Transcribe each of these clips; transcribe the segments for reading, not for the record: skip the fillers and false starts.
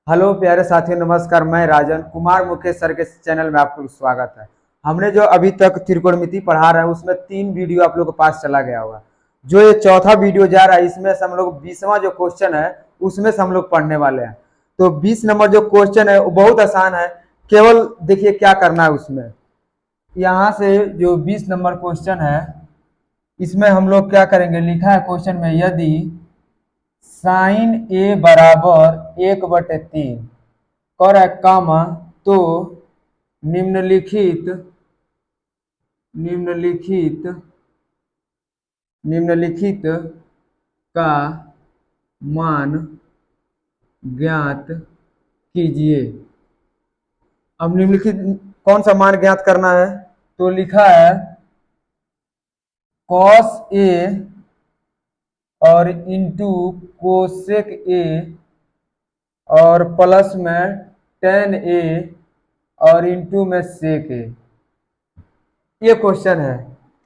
Hello प्यारे साथियों, नमस्कार। मैं राजन कुमार मुकेश सर के चैनल में आपको स्वागत है। हमने जो अभी तक त्रिकोणमिति पढ़ा रहे हैं उसमें 3 वीडियो आप लोगों के पास चला गया होगा। जो ये चौथा वीडियो जा रहा है इसमें से हम लोग 20वां जो क्वेश्चन है उसमें से हम लोग पढ़ने वाले हैं। तो 20 नंबर जो क्वेश्चन है वो बहुत आसान है। केवल देखिए क्या करना है उसमें। यहाँ से जो 20 नंबर क्वेश्चन है इसमें हम लोग क्या करेंगे, लिखा है क्वेश्चन में, यदि साइन ए बराबर 1/3 कर है कामा, तो निम्नलिखित निम्नलिखित निम्नलिखित का मान ज्ञात कीजिए। अब निम्नलिखित कौन सा मान ज्ञात करना है, तो लिखा है कॉस ए और इंटू कोसेक ए और प्लस में टेन ए और इंटू में सेक ए। ये क्वेश्चन है।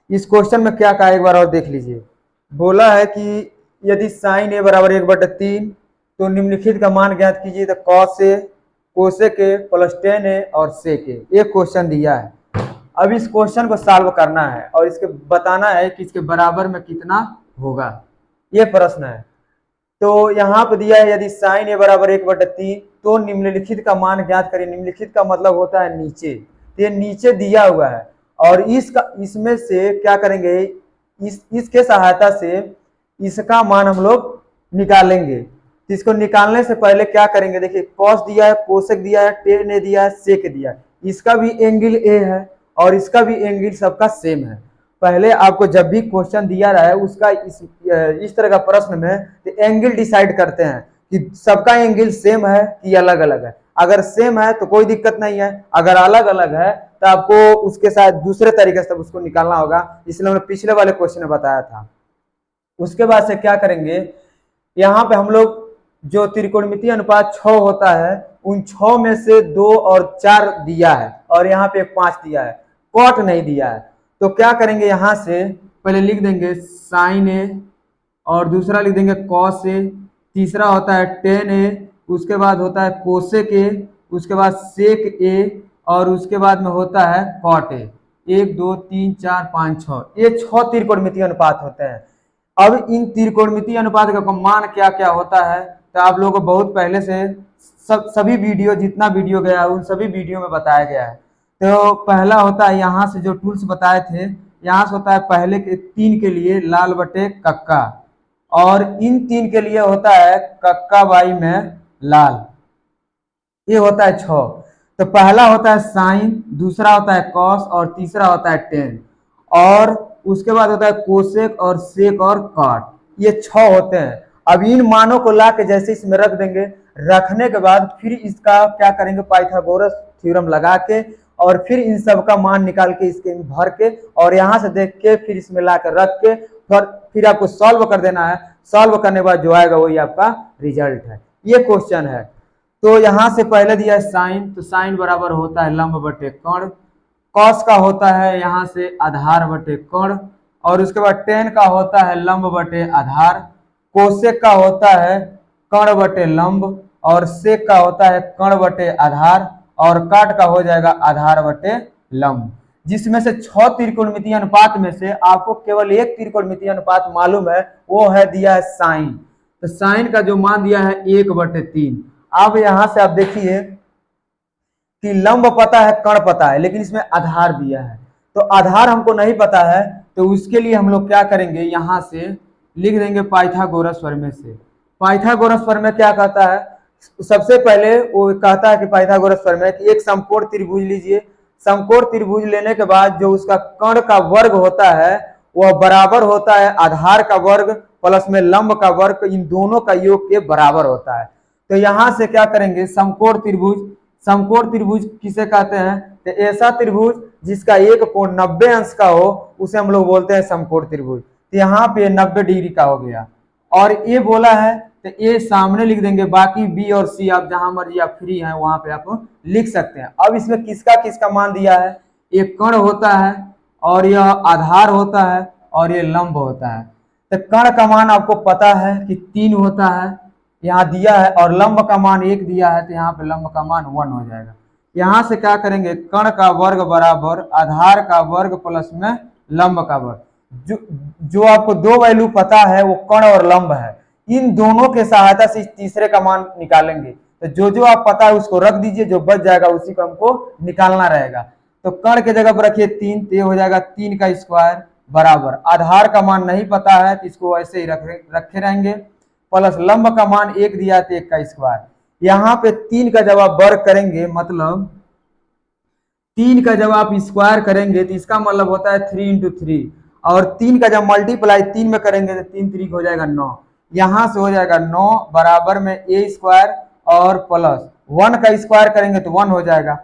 इस क्वेश्चन में क्या कहा एक बार और देख लीजिए। बोला है कि यदि साइन ए बराबर 1/3 तो निम्नलिखित का मान ज्ञात कीजिए। तो cos A, cosec A plus ten A और सेक ए। ये क्वेश्चन दिया है। अब इस क्वेश्चन को सॉल्व करना है और इसके बताना है कि इसके बराबर में कितना होगा। ये प्रश्न है। तो यहाँ पे दिया है यदि साइन ए बराबर 1/3 तो निम्नलिखित का मान ज्ञात करिए। निम्नलिखित का मतलब होता है नीचे। तो ये नीचे दिया हुआ है और इसमें से क्या करेंगे, इसके सहायता से इसका मान हम लोग निकालेंगे। तो इसको निकालने से पहले क्या करेंगे, देखिए कॉस दिया है, कोसेक दिया है, टेन ए दिया है, सेक दिया है। इसका भी एंगल ए है और इसका भी एंगल सबका सेम है। पहले आपको जब भी क्वेश्चन दिया रहा है उसका इस तरह का प्रश्न में तो एंगल डिसाइड करते हैं कि सबका एंगल सेम है कि अलग अलग है। अगर सेम है तो कोई दिक्कत नहीं है, अगर अलग अलग है तो आपको उसके साथ दूसरे तरीके से उसको निकालना होगा। इसलिए हमने पिछले वाले क्वेश्चन में बताया था। उसके बाद से क्या करेंगे, यहाँ पे हम लोग जो त्रिकोणमितीय अनुपात 6 होता है उन 6 में से 2 और 4 दिया है और यहाँ पे 5 दिया है, कॉट नहीं दिया है। तो क्या करेंगे, यहाँ से पहले लिख देंगे साइन ए और दूसरा लिख देंगे कॉस ए, तीसरा होता है टेन ए, उसके बाद होता है कोसेक ए, उसके बाद सेक ए और उसके बाद में होता है कॉट ए। 1 2 3 4 5 6, ये 6 त्रिकोणमितीय अनुपात होते हैं। अब इन त्रिकोणमितीय अनुपात का मान क्या क्या होता है तो आप लोगों को बहुत पहले से सभी वीडियो, जितना वीडियो गया है उन सभी वीडियो में बताया गया है। तो पहला होता है, यहाँ से जो टूल्स बताए थे, यहाँ से होता है पहले के 3 के लिए लाल बटे कक्का और इन 3 के लिए होता है कक्का बाई में लाल। ये होता है 6। तो पहला होता है साइन, दूसरा होता है कॉस और तीसरा होता है टेन और उसके बाद होता है कोसेक और सेक और कॉट। ये 6 होते हैं। अब इन मानों को ला के जैसे इसमें रख देंगे, रखने के बाद फिर इसका क्या करेंगे, पाइथागोरस थ्योरम लगा के और फिर इन सब का मान निकाल के इसके भर के और यहाँ से देख के फिर इसमें ला कर रख के फिर आपको सॉल्व कर देना है। सॉल्व करने के बाद जो आएगा वही आपका रिजल्ट है। ये क्वेश्चन है। तो यहाँ से पहले दिया है साइन, तो साइन बराबर होता है लंब बटे कर्ण। कॉस का होता है यहाँ से आधार बटे कर्ण और उसके बाद टेन का होता है लंब बटे आधार। कोसेक का होता है कर्ण बटे लंब और सेक का होता है कर्ण बटे आधार और काट का हो जाएगा आधार बटे लंब। जिसमें से 6 त्रिकोणमितीय अनुपात में से आपको केवल एक त्रिकोणमितीय अनुपात मालूम है, वो है दिया है साइन। तो साइन का जो मान दिया है 1/3। अब यहां से आप देखिए कि लंब पता है, कर्ण पता है, लेकिन इसमें आधार दिया है। तो आधार हमको नहीं पता है तो उसके लिए हम लोग क्या करेंगे, यहां से लिख देंगे पाइथागोरस प्रमेय से। पाइथागोरस प्रमेय क्या कहता है, सबसे पहले वो कहता है कि पाइथागोरस प्रमेय कि एक समकोण त्रिभुज लीजिए। समकोण त्रिभुज लेने के बाद जो उसका कर्ण का वर्ग होता है वह बराबर होता है आधार का वर्ग प्लस में लंब का वर्ग, इन दोनों का योग के बराबर होता है। तो यहां से क्या करेंगे, समकोण त्रिभुज। समकोण त्रिभुज किसे कहते हैं, तो ऐसा त्रिभुज जिसका एक कोण 90 अंश का हो उसे हम लोग बोलते हैं समकोण त्रिभुज। तो यहाँ पे 90 डिग्री का हो गया और ये बोला है तो ये सामने लिख देंगे, बाकी बी और सी आप जहां मर्जी आप फ्री हैं वहां पे आप लिख सकते हैं। अब इसमें किसका किसका मान दिया है, एक कर्ण होता है और यह आधार होता है और ये लंब होता है। तो कर्ण का मान आपको पता है कि 3 होता है यहाँ दिया है और लंब का मान 1 दिया है, तो यहाँ पे लंब का मान 1 हो जाएगा। यहाँ से क्या करेंगे, कर्ण का वर्ग बराबर आधार का वर्ग प्लस में लंब का वर्ग। जो आपको दो वैल्यू पता है वो कर्ण और लंब है, इन दोनों के सहायता से इस तीसरे का मान निकालेंगे। तो जो आप पता है उसको रख दीजिए, जो बच जाएगा उसी को हमको निकालना रहेगा। तो कर्ण के जगह पर रखिए 3, तो ये हो जाएगा 3 का स्क्वायर बराबर आधार का मान नहीं पता है तो इसको ऐसे ही रखे रहेंगे, प्लस लंब का मान 1 दिया है तो 1 का स्क्वायर। यहाँ पे 3 का जब आप वर्ग करेंगे, मतलब 3 का जब आप स्क्वायर करेंगे तो इसका मतलब होता है 3 इंटू 3, और 3 का जब मल्टीप्लाई 3 में करेंगे तो 3 3 हो जाएगा 9। यहाँ से हो जाएगा 9 बराबर में ए स्क्वायर और प्लस 1 का स्क्वायर करेंगे तो 1 हो जाएगा।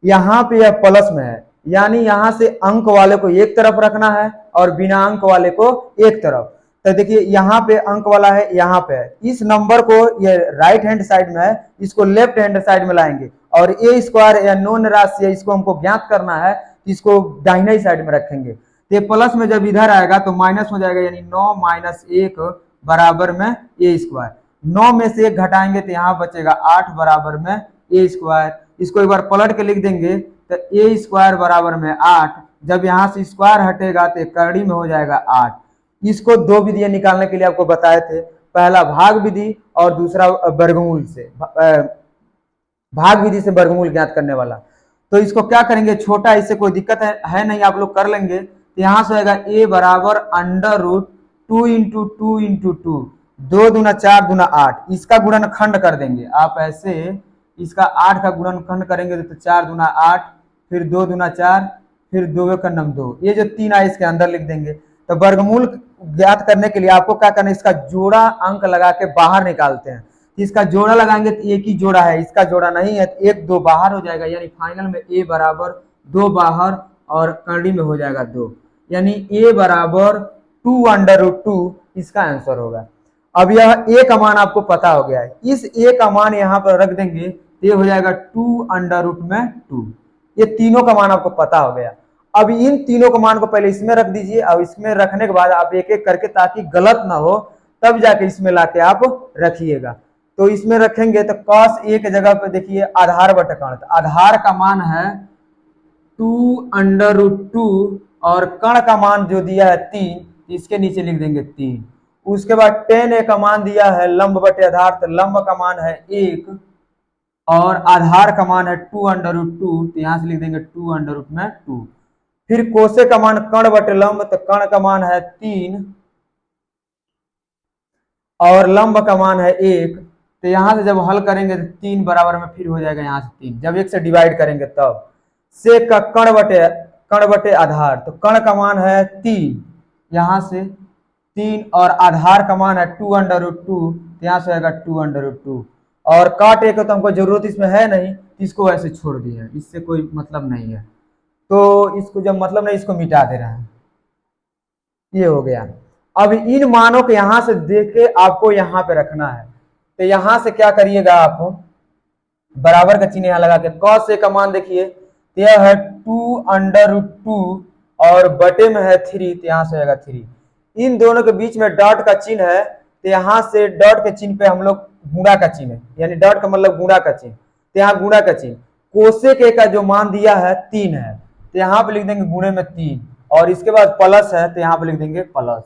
यहाँ पे यह प्लस में है, यानी यहाँ से अंक वाले को एक तरफ रखना है और बिना अंक वाले को एक तरफ। तो देखिए यहाँ पे अंक वाला है, यहाँ पे है, इस नंबर को ये राइट हैंड साइड में है, इसको लेफ्ट हैंड साइड में लाएंगे, और ए स्क्वायर या नॉन राशि है इसको हमको ज्ञात करना है, इसको दाहिने साइड में रखेंगे। तो प्लस में जब इधर आएगा तो माइनस हो जाएगा, यानी 9 माइनस 1 बराबर में ए स्क्वायर। 9 में से 1 घटाएंगे तो यहाँ बचेगा 8 बराबर में ए स्क्वायर। इसको एक बार पलट के लिख देंगे तो ए स्क्वायर बराबर में 8, जब यहाँ से स्क्वायर हटेगा तो करड़ी में हो जाएगा 8। इसको दो विधियां निकालने के लिए आपको बताए थे, पहला भाग विधि और दूसरा वर्गमूल से, भाग विधि से वर्गमूल ज्ञात करने वाला। तो इसको क्या करेंगे, छोटा, इससे कोई दिक्कत है नहीं, आप लोग कर लेंगे। तो यहाँ से आएगा a बराबर अंडर रूट 2 इंटू 2 इंटू 2, 2 दूना 4 दूना 8, इसका गुणनखंड कर देंगे आप ऐसे, इसका 8 का गुणनखंड करेंगे तो 4 दूना 8, फिर 2 दूना 4, फिर 2 का नम 2, ये जो 3 आए इसके अंदर लिख देंगे। तो वर्गमूल ज्ञात करने के लिए आपको क्या करना है, इसका जोड़ा अंक लगा के बाहर निकालते हैं। इसका जोड़ा लगाएंगे तो एक ही जोड़ा है, इसका जोड़ा नहीं है तो 1 2 बाहर हो जाएगा, यानी फाइनल में a बराबर 2 बाहर और करड़ी में हो जाएगा 2, यानी a बराबर 2 अंडर रूट 2 इसका आंसर होगा। अब यह a का मान आपको पता हो गया है, इस a का मान यहाँ पर रख देंगे तो ये हो जाएगा 2 अंडर रूट में 2, ये तीनों का मान आपको पता हो गया। अब इन तीनों का मान को पहले इसमें रख दीजिए, और इसमें रखने के बाद आप एक एक करके, ताकि गलत ना हो, तब जाके इसमें लाके आप रखिएगा। तो इसमें रखेंगे तो cos a के जगह पे देखिए आधार बटे कर्ण, तो आधार का मान है 2 अंडर रूट 2 और कर्ण का मान जो दिया है 3, इसके नीचे लिख देंगे 3। उसके बाद tan a का मान दिया है लंब बटे आधार, तो लंब का मान है 1 और आधार का मान है 2 अंडर रूट 2, तो यहाँ से लिख देंगे 2 अंडर रूट में 2। फिर कोसे का मान कर्ण बटे लंब, तो कर्ण का मान है 3 और लंब का मान है 1, तो यहां से जब हल करेंगे तो 3 बराबर में फिर हो जाएगा यहाँ से 3, जब 1 से डिवाइड करेंगे तब। सेक का कर्ण बटे आधार, तो कर्ण का मान है 3, यहाँ से 3 और आधार का मान है 2 अंडर रूट 2, तो यहाँ से आएगा 2 अंडर रूट 2, और काट एक तो हमको जरूरत इसमें है नहीं, इसको ऐसे छोड़ दिए, इससे कोई मतलब नहीं है, तो इसको जब मतलब नहीं, इसको मिटा दे रहे हैं, ये हो गया। अब इन मानों को यहां से देख के आपको यहां पे रखना है, तो यहां से क्या करिएगा, आप बराबर का चिन्ह यहां लगा के cos a का मान देखिए, तो यह है 2 अंडर रूट 2 और बटे में है 3, तो यहां से आएगा 3। इन दोनों के बीच में डॉट का चिन्ह है, तो यहां से डॉट के चिन्ह पे हम लोग गुणा का चिन्ह, यानी डॉट का मतलब गुणा का चिन्ह, तो यहाँ गुणा का चिन्ह, कोसेक a का जो मान दिया है 3 है, तो यहाँ पे लिख देंगे गुणे में 3, और इसके बाद प्लस है तो यहाँ पे लिख देंगे प्लस।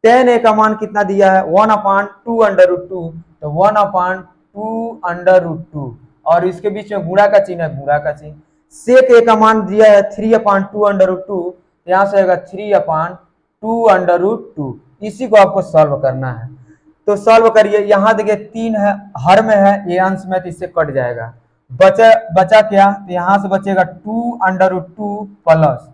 tan a का मान कितना दिया है 1/2 अंडर रूट 2, तो 1/2 अंडर रूट 2, और इसके बीच में गुणा का चिन्ह है, गुणा का चिन्ह। सेक a का मान दिया है 3/2 अंडर रूट 2, यहाँ से आएगा 3/2 अंडर रूट 2। इसी को आपको सॉल्व करना है, तो सॉल्व करिए। यहाँ देखिए 3 है, हर में है, ये अंश में, तो इससे कट जाएगा, बचा क्या, तो यहाँ से बचेगा 2 अंडर रूट 2 प्लस,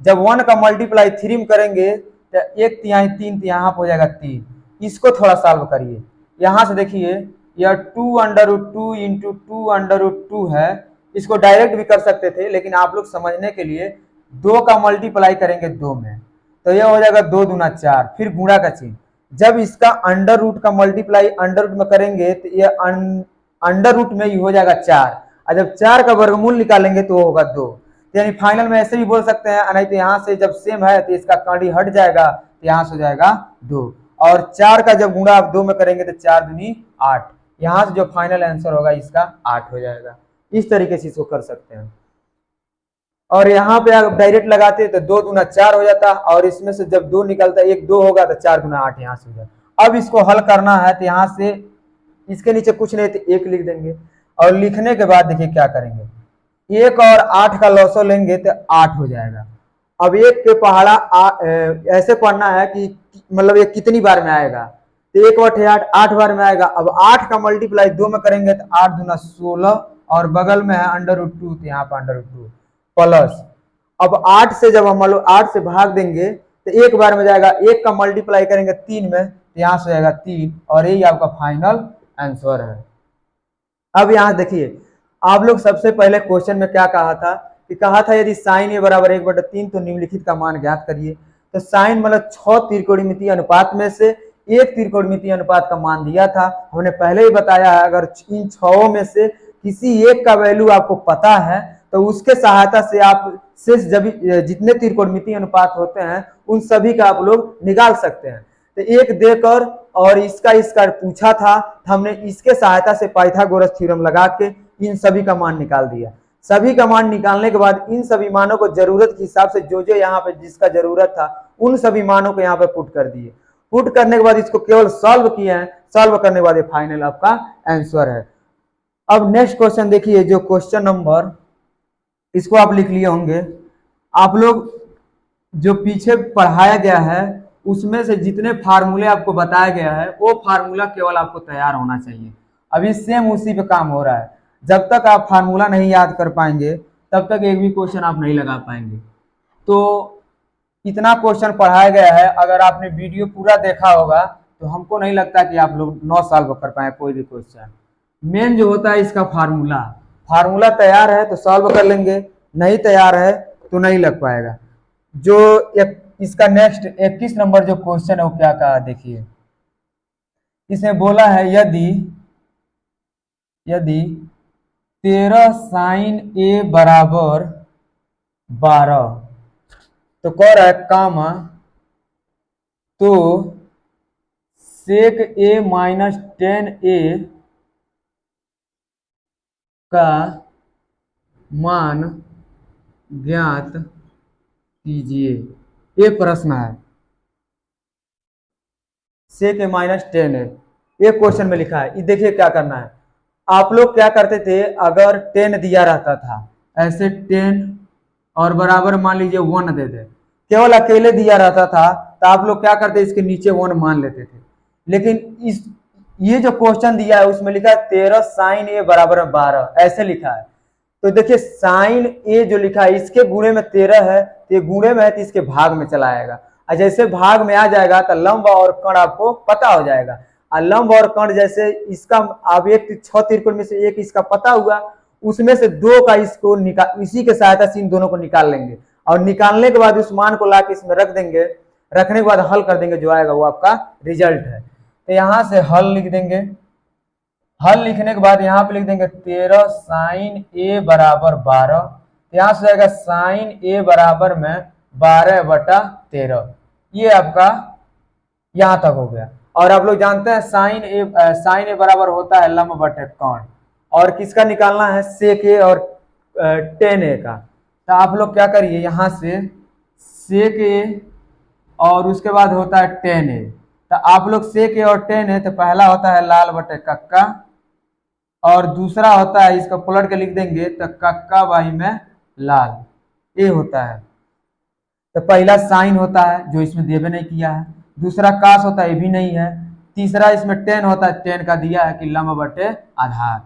जब 1 का मल्टीप्लाई 3 में करेंगे तो 1/3 3, तो यहाँ हो जाएगा 3। इसको थोड़ा सॉल्व करिए, यहाँ से देखिए यह 2 under root 2 into 2 under root 2 है, इसको डायरेक्ट भी कर सकते थे, लेकिन आप लोग समझने के लिए 2 का मल्टीप्लाई करेंगे 2 में, तो यह हो जाएगा 2 दूना 4, फिर गुणा का चिन्ह, जब इसका अंडर रूट का मल्टीप्लाई अंडर रूट में करेंगे तो यह अंडर रूट में ही हो जाएगा 4, और जब 4 का वर्गमूल निकालेंगे तो होगा 2, यानी फाइनल में ऐसे भी बोल सकते हैं, नहीं तो यहाँ से जब सेम है तो इसका कांडी हट जाएगा, तो यहाँ से हो जाएगा 2, और 4 का जब गुणा आप 2 में करेंगे तो 4 दूनी 8, यहाँ से जो फाइनल आंसर होगा इसका 8 हो जाएगा। इस तरीके से इसको कर सकते हैं। और यहाँ पे अगर डायरेक्ट लगाते तो 2 दूना 4 हो जाता, और इसमें से जब 2 निकलता है 1 2 होगा तो 4 दूना 8 यहाँ से हो जाता। अब इसको हल करना है तो यहाँ से इसके नीचे कुछ नहीं तो 1 लिख देंगे, और लिखने के बाद देखिए क्या करेंगे, 1 और 8 का लॉसो लेंगे तो 8 हो जाएगा। अब 1 के पहाड़ा ऐसे पढ़ना है कि मतलब ये कितनी बार में आएगा, तो 1 बटे 8 8 बार में आएगा। अब 8 का मल्टीप्लाई 2 में करेंगे तो 8 दूना 16, और बगल में है √2 तो यहाँ पर √2 प्लस। अब 8 से जब हम 8 से भाग देंगे तो 1 बार में जाएगा, 1 का मल्टीप्लाई करेंगे 3 में तो यहाँ से जाएगा 3, और यही आपका फाइनल आंसर है। अब यहाँ देखिए, आप लोग सबसे पहले क्वेश्चन में क्या कहा था कि कहा था यदि साइन ए बराबर 1/3 तो निम्नलिखित का मान ज्ञात करिए। तो साइन मतलब 6 त्रिकोणमितीय अनुपात में से एक त्रिकोणमितीय अनुपात का मान दिया था। हमने पहले ही बताया है, अगर इन 6 में से किसी एक का वैल्यू आपको पता है तो उसके सहायता से आप शेष जितने त्रिकोणमितीय अनुपात होते हैं उन सभी का आप लोग निकाल सकते हैं। तो एक देकर और इसका पूछा था, हमने इसके सहायता से पाइथागोरस थ्योरम लगा के इन सभी का मान निकाल दिया। सभी का मान निकालने के बाद इन सभी मानों को जरूरत के हिसाब से जो यहाँ पे जिसका जरूरत था उन सभी मानों को यहाँ पे पुट कर दिए। पुट करने के बाद इसको केवल सॉल्व किए हैं, सॉल्व करने के बाद ये फाइनल आपका आंसर है। अब नेक्स्ट क्वेश्चन देखिए, जो क्वेश्चन नंबर, इसको आप लिख लिए होंगे। आप लोग जो पीछे पढ़ाया गया है उसमें से जितने फार्मूले आपको बताया गया है वो फार्मूला केवल आपको तैयार होना चाहिए। अभी सेम उसी पे काम हो रहा है। जब तक आप फार्मूला नहीं याद कर पाएंगे तब तक एक भी क्वेश्चन आप नहीं लगा पाएंगे। तो इतना क्वेश्चन पढ़ाया गया है, अगर आपने वीडियो पूरा देखा होगा तो हमको नहीं लगता कि आप लोग 9 साल कर पाए कोई भी क्वेश्चन। मेन जो होता है इसका फार्मूला, फार्मूला तैयार है तो सॉल्व कर लेंगे, नहीं तैयार है तो नहीं लग पाएगा। जो इसका नेक्स्ट 21 नंबर जो क्वेश्चन है वो क्या कहा देखिए, इसमें बोला है यदि 13 साइन ए बराबर 12, तो कह रहा है कामा, तो सेक ए माइनस 10a का मान ज्ञात कीजिए। ये प्रश्न है, सेक ए माइनस 10a ये क्वेश्चन में लिखा है। ये देखिए क्या करना है, आप लोग क्या करते थे, अगर 10 दिया रहता था ऐसे 10 और बराबर मान लीजिए 1 दे दे, केवल अकेले दिया रहता था तो आप लोग क्या करते, इसके नीचे 1 मान लेते थे। लेकिन ये जो क्वेश्चन दिया है उसमें लिखा है 13 साइन ए बराबर 12, ऐसे लिखा है। तो देखिए साइन ए जो लिखा है इसके गुणे में 13 है, तो ये गुणे में है तो इसके भाग में चला आएगा, और जैसे भाग में आ जाएगा तो लंब और कण आपको पता हो जाएगा। और लंब और कण जैसे इसका अब एक 6 त्रिकोण में से एक इसका पता हुआ, उसमें से 2 का इसको निकाल, इसी के सहायता से इन दोनों को निकाल लेंगे, और निकालने के बाद उस मान को ला के इसमें रख देंगे, रखने के बाद हल कर देंगे, जो आएगा वो आपका रिजल्ट है। तो यहाँ से हल लिख देंगे। हल लिखने के बाद यहाँ पे लिख देंगे 13 साइन ए बराबर 12, यहाँ से जाएगा साइन ए बराबर में 12/13, ये आपका यहाँ तक हो गया। और आप लोग जानते हैं साइन ए बराबर होता है लंब बटे कर्ण, और किसका निकालना है, सेक ए और 10a का। तो आप लोग क्या करिए, यहाँ से सेक ए और उसके बाद होता है 10a, तो आप लोग सेक ए और 10a, तो पहला होता है लाल बटे कक्का, और दूसरा होता है, इसका पलट के लिख देंगे तो कक्का बाई में लाल, ये होता है। तो पहला साइन होता है जो इसमें देवे नहीं किया है, दूसरा कास होता है ये भी नहीं है, तीसरा इसमें 10 होता है, 10 का दिया है कि लंब बटे आधार,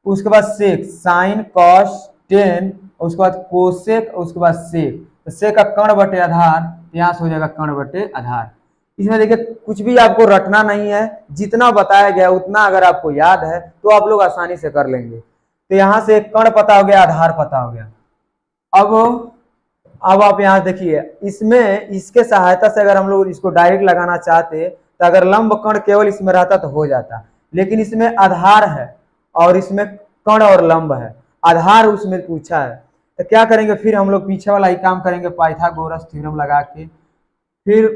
उसके बाद सेक साइन कॉस 10, उसके बाद कोसेक, उसके बाद सेक, तो सेक का कर्ण बटे आधार, यहाँ से हो जाएगा कर्ण बटे आधार। इसमें देखिए कुछ भी आपको रटना नहीं है, जितना बताया गया उतना अगर आपको याद है तो आप लोग आसानी से कर लेंगे। तो यहाँ से कर्ण पता हो गया, आधार पता हो गया। अब आप यहाँ देखिए, इसमें इसके सहायता से अगर हम लोग इसको डायरेक्ट लगाना चाहते तो अगर लंब कर्ण केवल इसमें रहता तो हो जाता, लेकिन इसमें आधार है और इसमें कर्ण और लंब है, आधार उसमें पूछा है। तो क्या करेंगे, फिर हम लोग पीछे वाला ही काम करेंगे, पाइथागोरस थ्योरम लगा के। फिर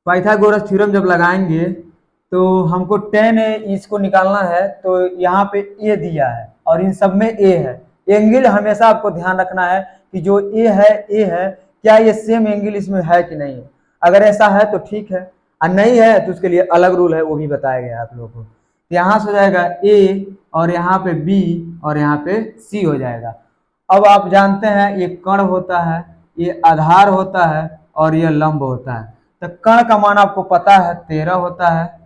पाइथागोरस थ्योरम जब लगाएंगे तो हमको 10A इसको निकालना है, तो यहाँ पे ए दिया है और इन सब में ए है। एंगल हमेशा आपको ध्यान रखना है कि जो ए है क्या ये सेम एंगल इसमें है कि नहीं है। अगर ऐसा है तो ठीक है, और नहीं है तो उसके लिए अलग रूल है, वो भी बताया गया है आप लोगों को। यहाँ से हो जाएगा ए और यहाँ पे बी और यहाँ पे सी हो जाएगा। अब आप जानते हैं ये कर्ण होता है, ये आधार होता है और ये लंब होता है। तो कर्ण का मान आपको पता है 13 होता है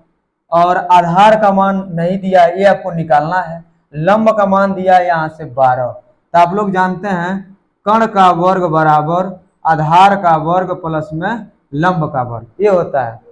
और आधार का मान नहीं दिया है, ये आपको निकालना है। लंब का मान दिया है यहाँ से 12। तो आप लोग जानते हैं कर्ण का वर्ग बराबर आधार का वर्ग प्लस में लंब का वर्ग, ये होता है।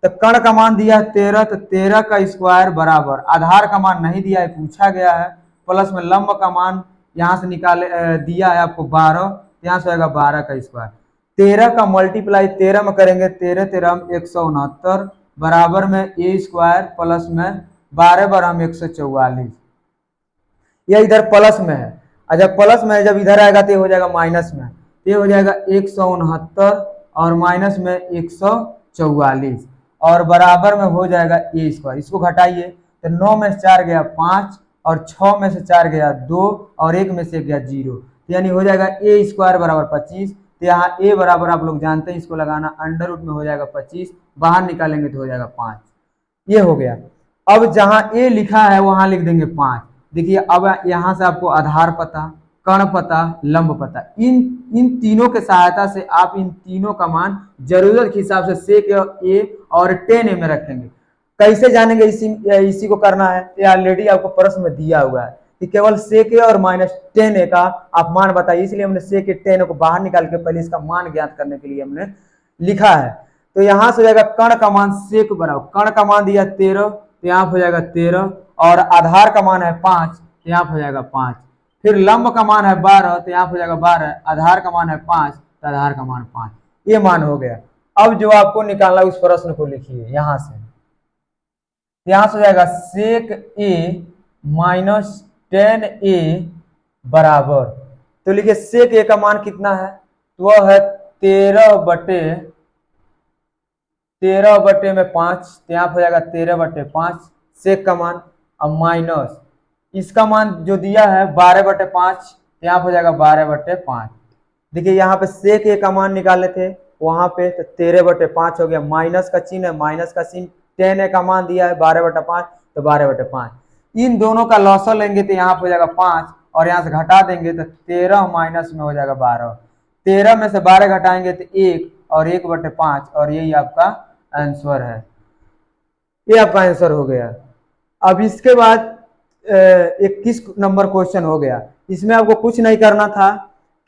तो कर्ण का मान दिया है 13, तो 13 का स्क्वायर बराबर आधार का मान नहीं दिया है, पूछा गया है, प्लस में लंब का मान यहाँ से निकाले दिया है आपको 12, यहाँ से आएगा 12 का स्क्वायर। 13 का मल्टीप्लाई 13 में करेंगे, 13 13 169 बराबर में ए स्क्वायर प्लस में 12 बराबर 144। यह इधर प्लस में है, और जब प्लस में है जब इधर आएगा तो ये हो जाएगा माइनस में, तो ये हो जाएगा 169 और माइनस में 144 और बराबर में हो जाएगा ए स्क्वायर। इसको घटाइए तो 9 में से 4 गया 5 और 6 में से 4 गया 2 और 1 में से गया 0, यानी हो जाएगा ए स्क्वायर बराबर 25। तो यहाँ ए बराबर आप लोग जानते हैं, इसको लगाना अंडर रूट में हो जाएगा 25, बाहर निकालेंगे तो हो जाएगा 5। ये हो गया। अब जहां ए लिखा है वहां लिख देंगे 5। देखिए अब यहां से आपको आधार पता, कर्ण पता, लंब पता, इन तीनों के सहायता से आप इन तीनों का मान जरूरत के हिसाब से सेक ए और 10A में रखेंगे। कैसे जानेंगे इसी को करना है, ये ऑलरेडी आपको प्रश्न में दिया हुआ है कि केवल सेक ए और -10A का आप मान बताइए, इसलिए हमने सेक ए 10 को बाहर निकाल के पहले इसका मान ज्ञात करने के लिए हमने लिखा है। तो यहां से हो जाएगा कर्ण का मान सेक बराबर, कर्ण का मान दिया 13 तो यहाँ हो जाएगा 13 और आधार का मान है 5 तो यहाँ हो जाएगा 5। फिर लंब का मान है 12 तो यहाँ हो जाएगा 12, आधार का मान है 5 तो आधार का मान 5। ये मान हो गया। अब जो आपको निकालना उस प्रश्न को लिखिए यहां से, यहां से हो जाएगा सेक ए -10A बराबर, तो लिखिए सेक ए का मान कितना है, तो वह है 13 में 5, यहाँ हो जाएगा 13/5 सेक का मान। अब माइनस इसका मान जो दिया है 12/5, यहाँ हो जाएगा 12/5। देखिए यहाँ पे सेक ए का मान निकाले थे वहां पे, तो 13/5 हो गया, माइनस का चिन्ह है, माइनस का चिन्ह, 10A का मान दिया है 12/5 तो 12/5। इन दोनों का लॉसल लेंगे तो यहाँ हो जाएगा 5 और यहाँ से घटा देंगे तो 13 माइनस में हो जाएगा 12, 13 में से 12 घटाएंगे तो 1 और 1/5 और यही आपका आंसर है। ये आपका आंसर हो गया। अब इसके बाद 21 नंबर क्वेश्चन हो गया। इसमें आपको कुछ नहीं करना था,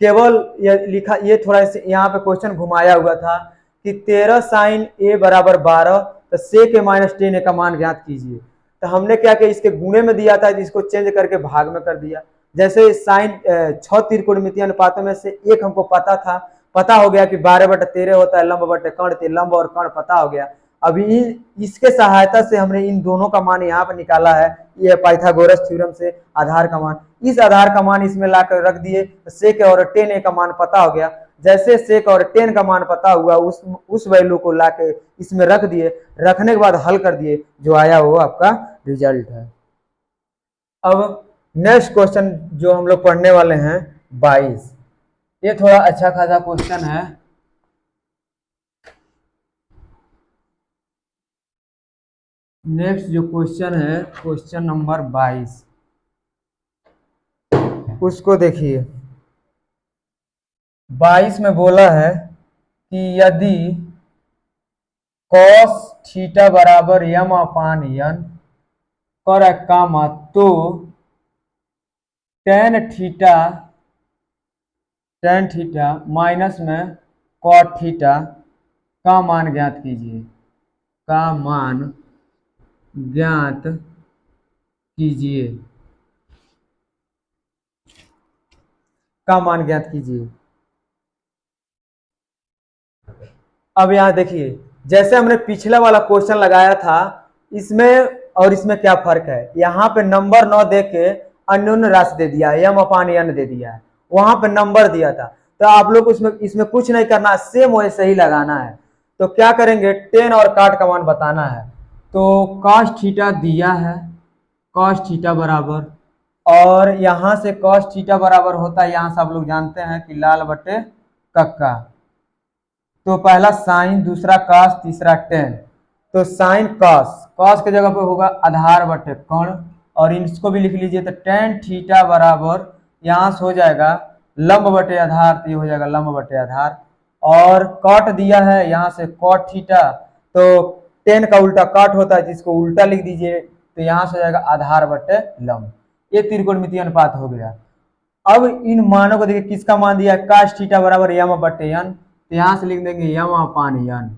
केवल ये लिखा, ये थोड़ा यहाँ पे क्वेश्चन घुमाया हुआ था कि 13 साइन ए बराबर 12 तो सेक ए -10A का मान ज्ञात कीजिए। तो हमने क्या किया, इसके गुणे में दिया था, इसको चेंज करके भाग में कर दिया। जैसे साइन 6 त्रिकोणमितीय अनुपातों में से एक हमको पता हो गया कि 12/13 होता है लंब बटे कर्ण, लंब और कर्ण पता हो गया। अभी इसके सहायता से हमने इन दोनों का मान यहाँ पर निकाला है, ये पाइथागोरस थ्योरम से आधार का मान, इस आधार का मान इसमें लाकर रख दिए तो सेक और 10A का मान पता हो गया। जैसे सेक और 10 का मान पता हुआ उस वैल्यू को लाके इसमें रख दिए, रखने के बाद हल कर दिए, जो आया वो आपका रिजल्ट है। अब नेक्स्ट क्वेश्चन जो हम लोग पढ़ने वाले हैं 22, ये थोड़ा अच्छा खासा क्वेश्चन है। नेक्स्ट जो क्वेश्चन है क्वेश्चन नंबर 22, उसको देखिए। 22 में बोला है कि यदि cos थीटा बराबर m/n कर कामा तो tan थीटा माइनस में cot थीटा का मान ज्ञात कीजिए, का मान ज्ञात कीजिए, का मान ज्ञात कीजिए। अब यहां देखिए, जैसे हमने पिछला वाला क्वेश्चन लगाया था इसमें और इसमें क्या फर्क है, यहाँ पे नंबर 9 दे के अन्योन्य राशि दे दिया है, m/n दे दिया है, वहां पे नंबर दिया था। तो आप लोग इसमें कुछ नहीं करना, सेम वैसे ही लगाना है। तो क्या करेंगे, 10 और काट का मान बताना है। तो cos थीटा दिया है, cos थीटा बराबर, और यहाँ से cos थीटा बराबर होता है, यहाँ से आप लोग जानते हैं कि लाल बटे कक्का। तो पहला साइन, दूसरा cos, तीसरा tan। तो साइन cos, cos के जगह पे होगा आधार बटे कर्ण, और इसको भी लिख लीजिए। तो tan थीटा बराबर यहाँ से हो जाएगा लंब बटे आधार, तो ये हो जाएगा लंब बटे आधार। और cot दिया है, यहाँ से cot थीटा, तो tan का उल्टा cot होता है, जिसको उल्टा लिख दीजिए, तो यहाँ से हो जाएगा आधार बटे लंब। ये त्रिकोणमितीय अनुपात हो गया। अब इन मानों को देखिए, किसका मान दिया है, cos थीटा बराबर यम बटे n, तो यहाँ से लिख देंगे यम अपान n।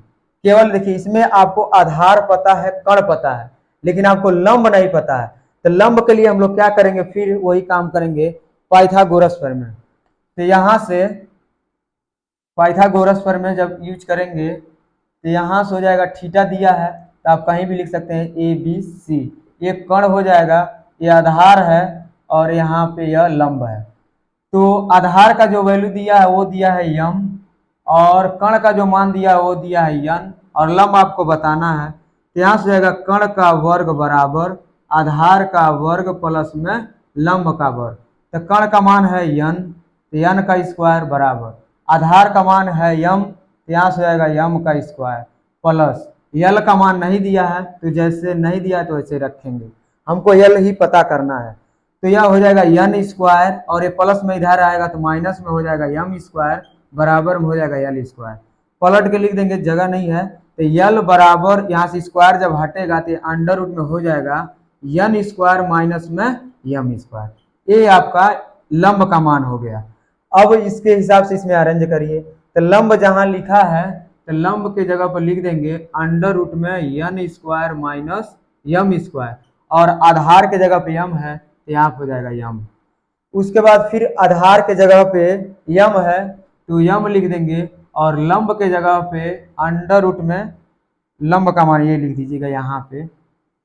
केवल देखिए, इसमें आपको आधार पता है, कर्ण पता है, लेकिन आपको लंब नहीं पता है। तो लंब के लिए हम लोग क्या करेंगे, फिर वही काम करेंगे पाइथागोरस प्रमेय। तो यहाँ से पाइथागोरस प्रमेय जब यूज करेंगे, तो यहाँ से हो जाएगा थीटा दिया है, तो आप कहीं भी लिख सकते हैं ए बी सी। ये कर्ण हो जाएगा, ये आधार है, और यहाँ पे यह लंब है। तो आधार का जो वैल्यू दिया है वो दिया है यम, और कर्ण का जो मान दिया है वो दिया है यन, और लंब आपको बताना है। तो यहाँ से जाएगा कर्ण का वर्ग बराबर आधार का वर्ग प्लस में लंब का वर्ग। तो कर्ण का मान है यन, तो यन का स्क्वायर बराबर आधार का मान है यम, तो यहाँ से जाएगा यम का स्क्वायर प्लस यल का मान नहीं दिया है, तो जैसे नहीं दिया है तो वैसे रखेंगे, हमको यल ही पता करना है। तो यह हो जाएगा यन स्क्वायर, और ये प्लस में इधर आएगा तो माइनस में हो जाएगा यम स्क्वायर, बराबर में हो जाएगा यल स्क्वायर। पलट के लिख देंगे, जगह नहीं है, तो यल बराबर यहाँ से स्क्वायर जब हटेगा तो अंडर रूट में हो जाएगा यन स्क्वायर माइनस में यम स्क्वायर। ये आपका लंब का मान हो गया। अब इसके हिसाब से इसमें अरेंज करिए। तो लंब जहां लिखा है, तो लंब के जगह पर लिख देंगे अंडर रूट में यन स्क्वायर माइनस यम स्क्वायर, और आधार के जगह पे यम है, तो यहाँ हो जाएगा यम। उसके बाद फिर आधार के जगह पे यम है, तो यम लिख देंगे, और लंब के जगह पे अंडर रूट में लंब का मान ये लिख दीजिएगा यहाँ पे,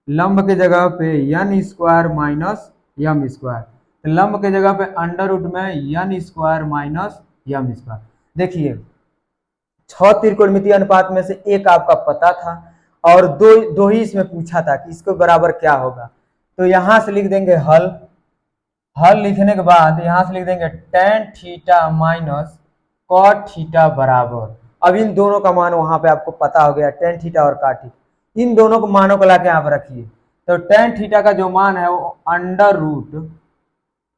लंब के जगह पे यन स्क्वायर माइनस यम स्क्वायर। तो लंब के जगह पे अंडर रूट में यन स्क्वायर माइनस यम स्क्वायर। देखिए, 6 त्रिकोणमितीय अनुपात में से एक आपका पता था, और दो ही इसमें पूछा था कि इसके बराबर क्या होगा। तो यहां से लिख देंगे हल। हल लिखने के बाद यहां से लिख देंगे tan theta minus cot theta बराबर, अब इन दोनों का मान वहां पे आपको पता हो गया, tan थीटा और cot थीटा, इन दोनों को मानों को लाके आप रखिए। तो tan थीटा का जो मान है वो अंडर रूट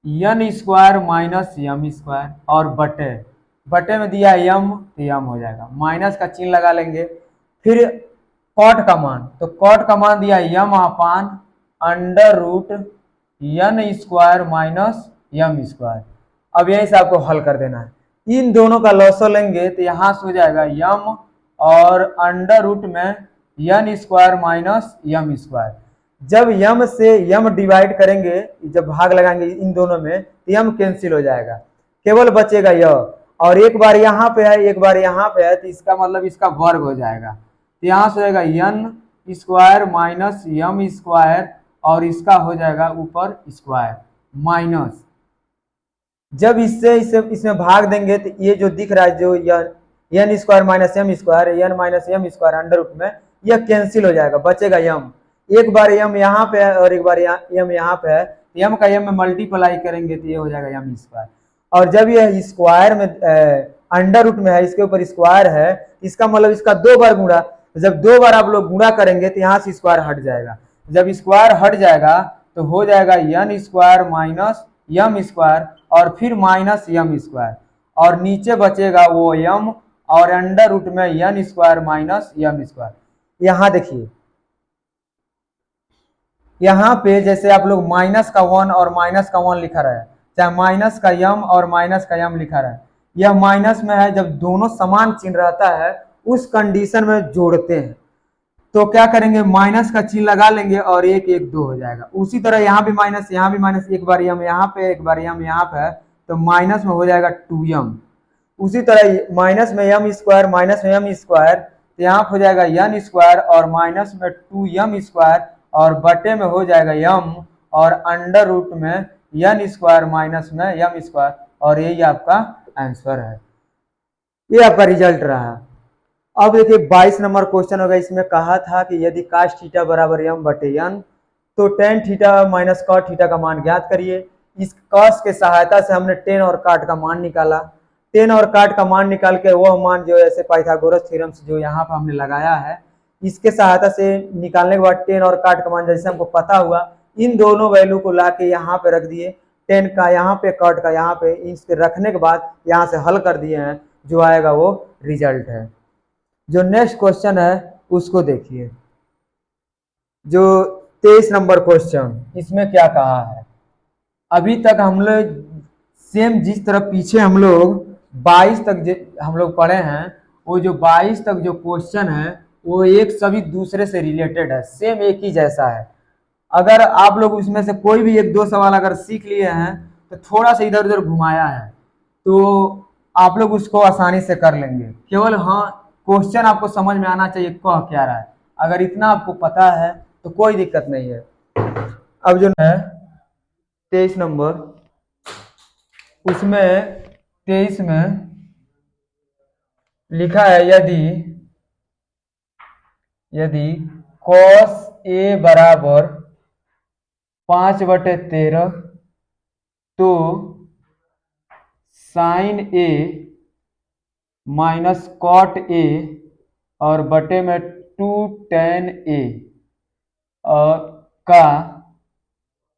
यन स्क्वायर माइनस यम स्क्वायर, और बटे बटे में दिया यम, तो यम हो जाएगा, माइनस का चिन्ह लगा लेंगे। फिर कॉट का मान, तो कॉट का मान दिया यम अपान अंडर रूट यन स्क्वायर माइनस यम स्क्वायर। अब यहीं से आपको हल कर देना है। इन दोनों का लॉसो लेंगे तो यहाँ से हो जाएगा यम और अंडर रूट में यन स्क्वायर माइनस यम स्क्वायर। जब यम से यम डिवाइड करेंगे, जब भाग लगाएंगे इन दोनों में, तो यम कैंसिल हो जाएगा, केवल बचेगा यह, और एक बार यहाँ पे है एक बार यहाँ पे है, तो इसका मतलब इसका वर्ग हो जाएगा। तो यहाँ से हो जाएगा यन स्क्वायर माइनस यम स्क्वायर, और इसका हो जाएगा ऊपर स्क्वायर माइनस, जब इससे इसमें भाग देंगे तो ये जो दिख रहा है जो n square minus m square, n minus m square under root में, यह कैंसिल हो जाएगा, बचेगा यम। एक बार यम यहाँ पे है और एक बार यम यहाँ पे है, यम का यम में मल्टीप्लाई करेंगे तो ये हो जाएगा यम स्क्वायर। और जब यह स्क्वायर में अंडर रूट में है, इसके ऊपर स्क्वायर है, इसका मतलब इसका 2 बार गुणा, जब 2 बार आप लोग गुणा करेंगे तो यहाँ से स्क्वायर हट जाएगा। जब स्क्वायर हट जाएगा तो हो जाएगा यन स्क्वायर माइनस यम स्क्वायर, और फिर माइनस यम स्क्वायर, और नीचे बचेगा वो यम, और अंडर रूट में यन स्क्वायर माइनस यम स्क्वायर। यहाँ देखिए, यहाँ पे जैसे आप लोग माइनस का 1 और माइनस का 1 लिखा रहा है, चाहे माइनस का यम और माइनस का यम लिखा रहा है, यह माइनस में है, जब दोनों समान चिन्ह रहता है उस कंडीशन में जोड़ते हैं, तो क्या करेंगे, माइनस का चिन्ह लगा लेंगे और 1 1 2 हो जाएगा। उसी तरह यहाँ भी माइनस, यहाँ भी माइनस, एक बार यम यहाँ पे एक बार यम यहाँ पे है, तो माइनस में हो जाएगा 2m। उसी तरह माइनस में यम स्क्वायर माइनस में यम स्क्वायर, तो यहाँ हो जाएगा यन स्क्वायर और माइनस में 2m स्क्वायर, और बटे में हो जाएगा यम, और अंडर रूट में यन स्क्वायर माइनस में यम स्क्वायर, और यही आपका आंसर है, ये आपका रिजल्ट रहा। अब देखिए 22 नंबर क्वेश्चन होगा। इसमें कहा था कि यदि काश थीटा बराबर m बटे n तो tan theta minus cot theta का मान ज्ञात करिए। इस कॉस के सहायता से हमने टेन और काट का मान निकाला। टेन और काट का मान निकाल के वह मान जो ऐसे पाइथागोरस थ्योरम से जो यहाँ पर हमने लगाया है, इसके सहायता से निकालने के बाद टेन और काट का मान जैसे हमको पता हुआ, इन दोनों वैल्यू को ला के यहाँ पे रख दिए, टेन का यहाँ पे काट का यहाँ पे, इसके रखने के बाद यहाँ से हल कर दिए हैं, जो आएगा वो रिजल्ट है। जो नेक्स्ट क्वेश्चन है उसको देखिए, जो 23 नंबर क्वेश्चन, इसमें क्या कहा है। अभी तक हम लोग सेम जिस तरह पीछे हम लोग 22 तक हम लोग पढ़े हैं, वो जो 22 तक जो क्वेश्चन है वो एक सभी दूसरे से रिलेटेड है, सेम एक ही जैसा है। अगर आप लोग उसमें से कोई भी एक दो सवाल अगर सीख लिए हैं तो थोड़ा सा इधर उधर घुमाया है तो आप लोग उसको आसानी से कर लेंगे। केवल हाँ, क्वेश्चन आपको समझ में आना चाहिए कह क्या रहा है। अगर इतना आपको पता है तो कोई दिक्कत नहीं है। अब जो है 23 नंबर, उसमें 23 में लिखा है यदि cos a बराबर 5/13 तो sin a minus cot a और बटे में 2 tan a और का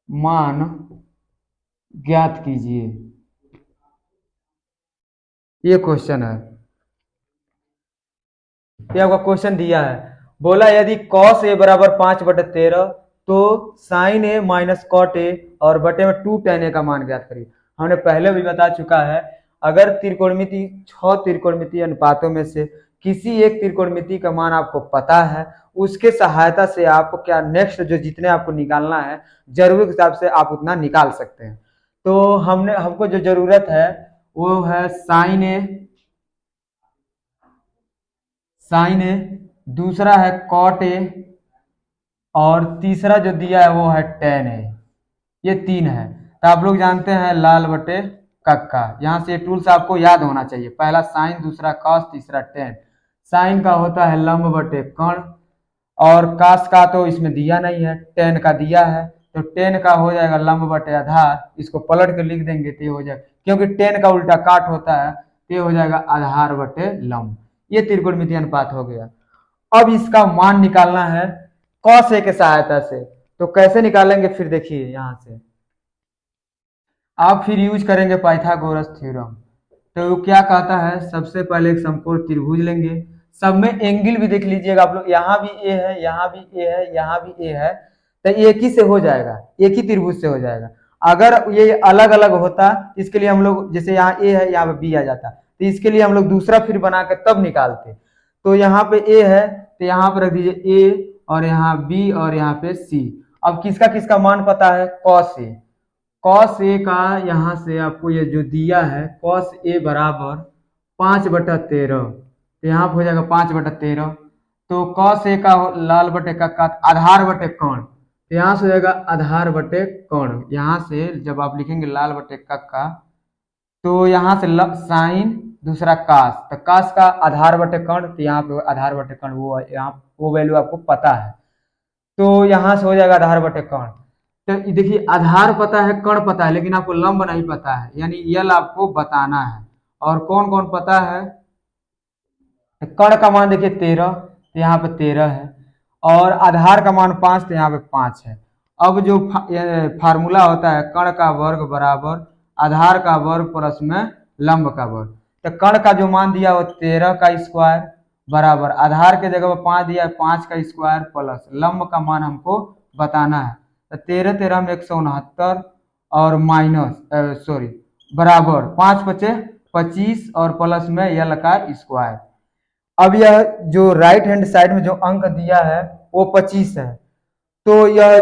मान ज्ञात कीजिए। ये क्वेश्चन है, ये आपका क्वेश्चन दिया है। बोला यदि cos a बराबर 5/13 तो sin a minus cot a और बटे में 2 tan a का मान ज्ञात करिए। हमने पहले भी बता चुका है, अगर त्रिकोणमिति 6 त्रिकोणमिति अनुपातों में से किसी एक त्रिकोणमिति का मान आपको पता है, उसके सहायता से आप क्या नेक्स्ट जो जितने आपको निकालना है जरूरत के हिसाब से आप उतना निकाल सकते हैं। तो हमको जो जरूरत है वो है sin a, दूसरा है कॉट ए और तीसरा जो दिया है वो है tan a। ये तीन है। तो आप लोग जानते हैं लाल बटे कक्का, यहाँ से टूल्स आपको याद होना चाहिए। पहला साइन, दूसरा कॉस, तीसरा tan। साइन का होता है लंब बटे कर्ण और कास का तो इसमें दिया नहीं है, tan का दिया है, तो tan का हो जाएगा लंब बटे आधार। इसको पलट के लिख देंगे तो ये हो जाएगा, क्योंकि tan का उल्टा काट होता है तो ये हो जाएगा आधार बटे लंब। ये त्रिकोणमितीय अनुपात हो गया। अब इसका मान निकालना है cos a के सहायता से। तो कैसे निकालेंगे फिर देखिए, यहां से आप फिर यूज करेंगे पाइथागोरस थ्योरम। तो वो क्या कहता है, सबसे पहले एक समकोण त्रिभुज लेंगे, सब में एंगल भी देख लीजिएगा आप लोग, यहाँ भी ए है, यहाँ भी ए है, यहाँ भी ए है, तो एक ही से हो जाएगा, एक ही त्रिभुज से हो जाएगा। अगर ये अलग अलग होता, इसके लिए हम लोग जैसे यहाँ ए है यहाँ पे बी आ जाता, तो इसके लिए हम लोग दूसरा फिर बना कर तब निकालते। तो यहाँ पे ए है तो यहाँ पर रख दीजिए ए और यहाँ बी और यहाँ पे सी। अब किसका किसका मान पता है, कॉस ए का यहाँ से आपको ये जो दिया है कॉस ए बराबर 5/13, तो यहाँ पे हो जाएगा 5/13। तो कॉस ए का लाल बटे का आधार बटे कर्ण, तो यहाँ से हो जाएगा आधार बटे कर्ण। यहाँ से जब आप लिखेंगे लाल बटे का तो यहाँ से साइन, दूसरा कास, तो कास का आधार बटे कर्ण, तो यहाँ पे आधार बटे कर्ण वो यहाँ वो वैल्यू आपको पता है, तो यहाँ से हो जाएगा आधार बटे कर्ण। तो देखिए आधार पता है, कर्ण पता है, लेकिन आपको लंब नहीं पता है, यानी यल आपको बताना है। और कौन कौन पता है, कर्ण का मान देखिए 13, तो यहाँ पे 13 है, और आधार का मान 5, तो यहाँ पे 5 है। अब जो फार्मूला होता है कर्ण का वर्ग बराबर आधार का वर्ग प्लस में लंब का वर्ग, तो कर्ण का जो मान दिया वो 13 का स्क्वायर बराबर आधार के जगह पर 5 दिया है 5 का स्क्वायर प्लस लंब का मान हमको बताना है, तो 13 13 में 169 और माइनस बराबर 5 बचे 25 और प्लस में यल का स्क्वायर। अब यह जो राइट हैंड साइड में जो अंक दिया है वो 25 है, तो यह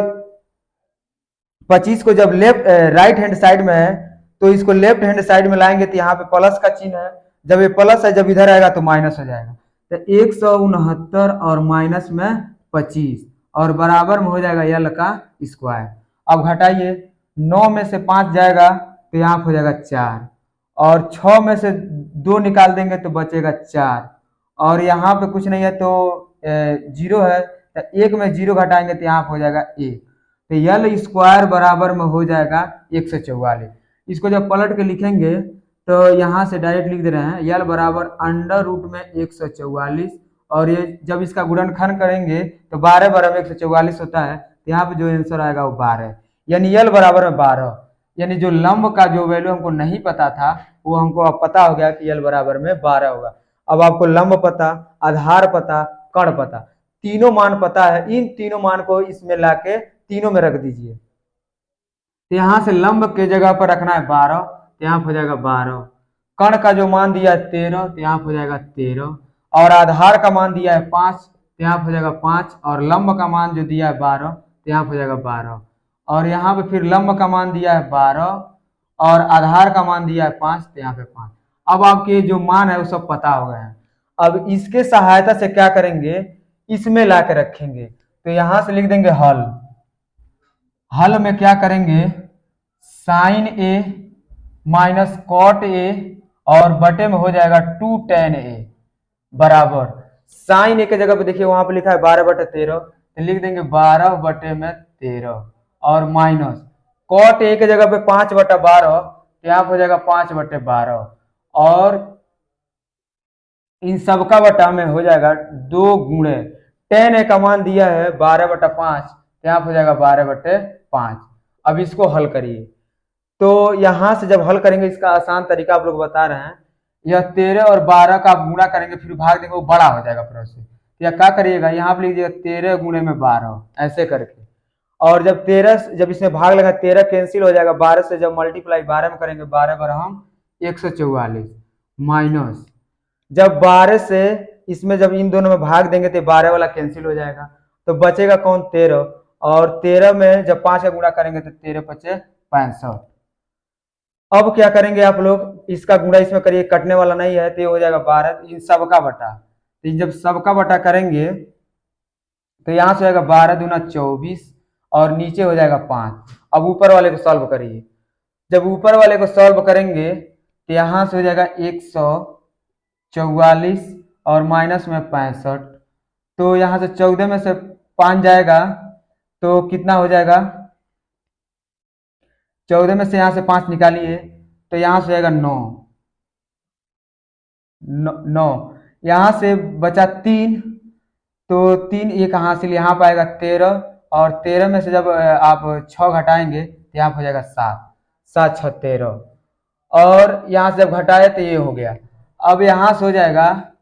25 को जब लेफ्ट राइट हैंड साइड में है तो इसको लेफ्ट हैंड साइड में लाएंगे तो यहाँ पे प्लस का चिन्ह है, जब ये प्लस है जब इधर आएगा तो माइनस हो जाएगा, तो 169 और माइनस में 25 और बराबर में हो जाएगा यल का स्क्वायर। अब घटाइए, 9 में से 5 जाएगा तो यहाँ हो जाएगा 4 और 6 में से 2 निकाल देंगे तो बचेगा 4 और यहाँ पे कुछ नहीं है तो जीरो है, तो एक में जीरो घटाएंगे तो यहाँ पे हो जाएगा एक, तो यल स्क्वायर बराबर में हो जाएगा 144। इसको जब पलट के लिखेंगे तो यहाँ से डायरेक्ट लिख दे रहे हैं यल बराबर अंडर रूट में 144, और ये जब इसका गुणनखंड करेंगे तो 12 12 में 144 होता है, तो यहाँ पे जो आंसर आएगा वो 12, यानी यल बराबर में 12, यानी जो लंब का जो वैल्यू हमको नहीं पता था वो हमको अब पता हो गया कि यल बराबर में 12 होगा। अब आपको लंब पता, आधार पता, कण पता, तीनों मान पता है, इन तीनों मान को इसमें लाके तीनों में रख दीजिए। तो यहाँ से लंब के जगह पर रखना है 12, तो यहाँ हो जाएगा 12, कण का जो मान दिया है 13, तो यहाँ हो जाएगा 13, और आधार का मान दिया है 5, तो यहाँ हो जाएगा 5, और लंब का मान जो दिया है 12, तो यहाँ हो जाएगा 12, और यहाँ पे फिर लंब का मान दिया है 12 और आधार का मान दिया है 5, तो यहाँ पे 5। अब आपके जो मान है वो सब पता हो गए हैं। अब इसके सहायता से क्या करेंगे, इसमें ला के रखेंगे, तो यहां से लिख देंगे हल। हल में क्या करेंगे, sine A minus cot A और बटे में हो जाएगा 2 tan a बराबर साइन ए के जगह पे देखिए वहां पे लिखा है 12/13, तो लिख देंगे 12/13 और माइनस कॉट ए के जगह पे 5/12, तो यहाँ पे हो जाएगा 5/12, और इन सबका बटा में हो जाएगा 2 गुणे tan ए का मान दिया है 12/5, यहाँ पे हो जाएगा 12/5। अब इसको हल करिए, तो यहां से जब हल करेंगे इसका आसान तरीका आप लोग बता रहे हैं, यह 13 और 12 का आप गुणा करेंगे फिर भाग देंगे वो बड़ा हो जाएगा प्रोसेस, या क्या करिएगा यहाँ पे लीजिएगा 13 गुणे में 12 ऐसे करके, और जब 13 जब इसमें भाग लगा 13 कैंसिल हो जाएगा, 12 से जब मल्टीप्लाई 12 में करेंगे 12 बार हम 144 माइनस जब 12 से इसमें जब इन दोनों में भाग देंगे तो 12 वाला कैंसिल हो जाएगा, तो बचेगा कौन 13, और 13 में जब 5 का गुणा करेंगे तो 13 पचे 65। अब क्या करेंगे आप लोग, इसका गुणा इसमें करिए, कटने वाला नहीं है तो ये हो जाएगा 12, इन सबका बटा, तो जब सबका बटा करेंगे तो यहां से हो जाएगा 12 दूना 24 और नीचे हो जाएगा 5। अब ऊपर वाले को सॉल्व करिए, जब ऊपर वाले को सॉल्व करेंगे तो यहां से हो जाएगा 144 और माइनस में 65, तो यहां से 14 में से 5 जाएगा तो कितना हो जाएगा, 14 में से यहाँ से 5 निकालिए तो यहाँ से जाएगा 9, 9 यहाँ से बचा 3, तो 3 एक हासिल यहाँ पर आएगा 13, और 13 में से जब आप 6 घटाएंगे तो यहाँ पर हो जाएगा 7, 7 6 13, और यहाँ से जब घटाए तो ये हो गया। अब यहाँ से हो जाएगा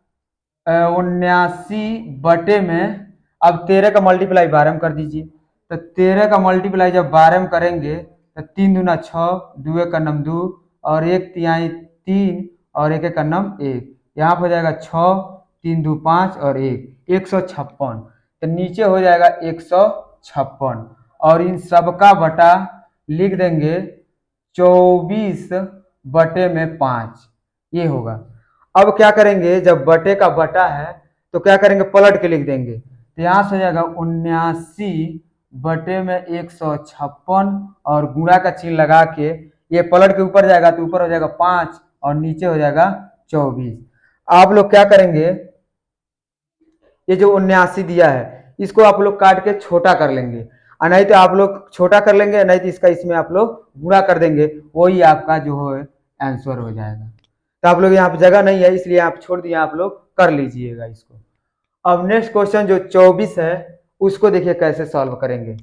79 में, अब 13 का मल्टीप्लाई 12 में कर दीजिए, तो 13 का मल्टीप्लाई जब 12 में करेंगे तो 3 दूना 6, 2 एक का नम 2 और 1 तिहाई 3 और 1 एक का नम 1, यहाँ पर हो जाएगा 6 3 2 5 और 1 156, तो नीचे हो जाएगा 156, और इन सबका बटा लिख देंगे 24/5, ये होगा। अब क्या करेंगे, जब बटे का बटा है तो क्या करेंगे, पलट के लिख देंगे, तो यहाँ से हो जाएगा 79/156 और गुणा का चिन्ह लगा के ये पलट के ऊपर जाएगा तो ऊपर हो जाएगा 5 और नीचे हो जाएगा 24। आप लोग क्या करेंगे, ये जो 79 दिया है इसको आप लोग काट के छोटा कर लेंगे, और नहीं तो आप लोग छोटा कर लेंगे, नहीं तो इसका इसमें आप लोग गुणा कर देंगे, वही आपका जो है आंसर हो जाएगा। तो आप लोग यहाँ पे जगह नहीं है इसलिए आप छोड़ दिए, आप लोग कर लीजिएगा इसको। अब नेक्स्ट क्वेश्चन जो 24 है उसको देखिए कैसे सॉल्व करेंगे,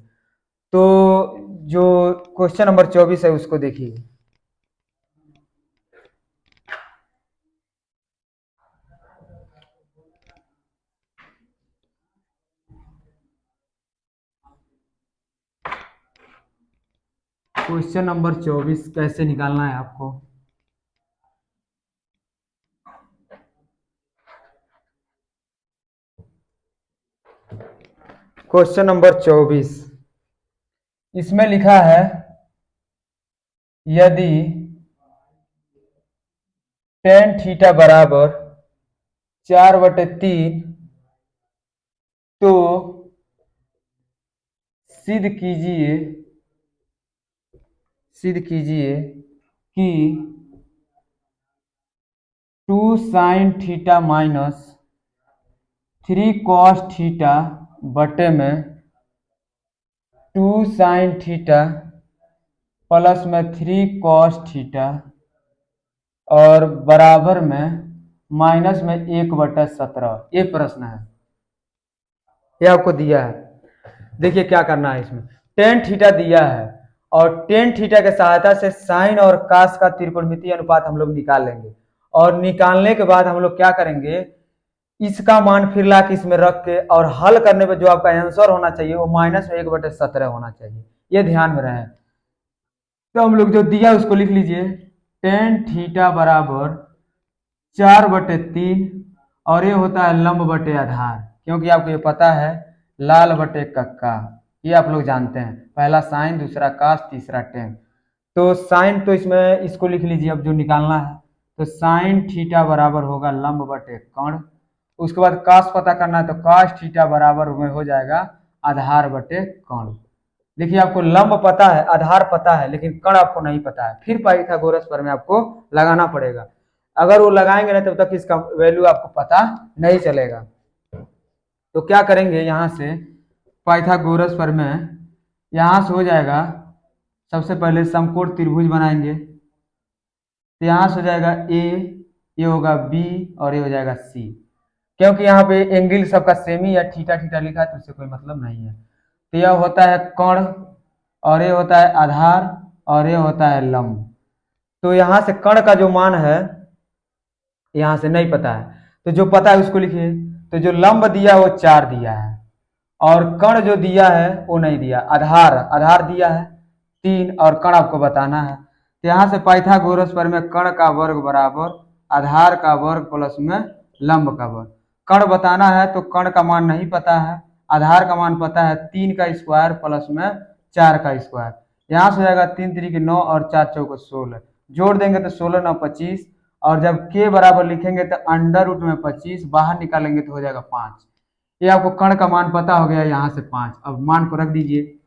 तो जो क्वेश्चन नंबर 24 है उसको देखिए। क्वेश्चन नंबर 24 कैसे निकालना है आपको, क्वेश्चन नंबर 24 इसमें लिखा है यदि tan थीटा बराबर 4/3 तो सिद्ध कीजिए कि 2 sin theta minus 3 cos theta बटे में 2 sin थीटा प्लस में 3 cos थीटा और बराबर में माइनस में 1/17। ये प्रश्न है, ये आपको दिया है। देखिए क्या करना है इसमें। टेन थीटा दिया है और टेन थीटा के सहायता से साइन और कास का त्रिकोणमितीय अनुपात हम लोग निकाल लेंगे। और निकालने के बाद हम लोग क्या करेंगे, इसका मान फिर ला के इसमें रख के और हल करने में जो आपका आंसर होना चाहिए वो माइनस 1/17 होना चाहिए। ये ध्यान में रहे। तो हम लोग जो दिया उसको लिख लीजिए। टेन थीटा बराबर 4/3 और ये होता है लंब बटे आधार, क्योंकि आपको ये पता है लाल बटे कक्का, ये आप लोग जानते हैं। पहला साइन, दूसरा कास, तीसरा टेन। तो साइन तो इसमें इसको लिख लीजिए अब जो निकालना है। तो साइन थीटा बराबर होगा लंब बटे कर्ण। उसके बाद कास पता करना है तो कास थीटा बराबर में हो जाएगा आधार बटे कर्ण। देखिए आपको लंब पता है, आधार पता है, लेकिन कर्ण आपको नहीं पता है। फिर पाइथागोरस पर में आपको लगाना पड़ेगा। अगर वो लगाएंगे ना तब तक इसका वैल्यू आपको पता नहीं चलेगा। तो क्या करेंगे, यहाँ से पाइथागोरस पर में यहाँ से हो जाएगा, सबसे पहले समकोण त्रिभुज बनाएंगे। तो यहाँ से हो जाएगा ए, ये होगा बी और ये हो जाएगा सी। क्योंकि यहाँ पे एंगल सबका सेम ही है, थीटा थीटा लिखा है तो उससे कोई मतलब नहीं है। तो यह होता है कर्ण और ये होता है आधार और ये होता है लंब। तो यहाँ से कर्ण का जो मान है यहाँ से नहीं पता है, तो जो पता है उसको लिखिए। तो जो लंब दिया वो 4 दिया है और कर्ण जो दिया है वो नहीं दिया। आधार आधार दिया है 3 और कर्ण आपको बताना है। तो यहाँ से पाइथागोरस पर में कर्ण का वर्ग बराबर आधार का वर्ग प्लस में लंब का वर्ग। कर्ण बताना है तो कर्ण का मान नहीं पता है, आधार का मान पता है 3 का स्क्वायर प्लस में 4 का स्क्वायर। यहाँ से हो जाएगा 3 3 9 और 4 चौको 16, जोड़ देंगे तो 16 9 25 और जब के बराबर लिखेंगे तो अंडर रूट में 25 बाहर निकालेंगे तो हो जाएगा 5। ये आपको कर्ण का मान पता हो गया यहाँ से 5। अब मान को रख दीजिए।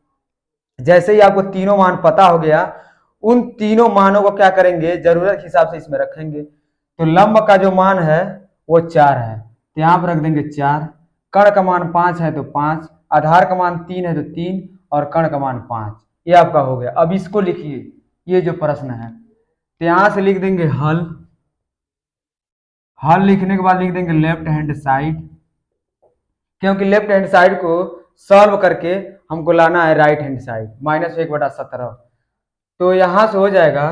जैसे ही आपको तीनों मान पता हो गया, उन तीनों मानों को क्या करेंगे, जरूरत के हिसाब से इसमें रखेंगे। तो लंब का जो मान है वो 4 है तो यहाँ पर रख देंगे 4। कर्ण का मान 5 है तो 5, आधार का मान 3 है तो 3 और कर्ण का मान 5। ये आपका हो गया। अब इसको लिखिए, ये जो प्रश्न है तो यहाँ से लिख देंगे हल। हल लिखने के बाद लिख देंगे लेफ्ट हैंड साइड, क्योंकि लेफ्ट हैंड साइड को सॉल्व करके हमको लाना है राइट हैंड साइड, माइनस 1/17। तो यहां से हो जाएगा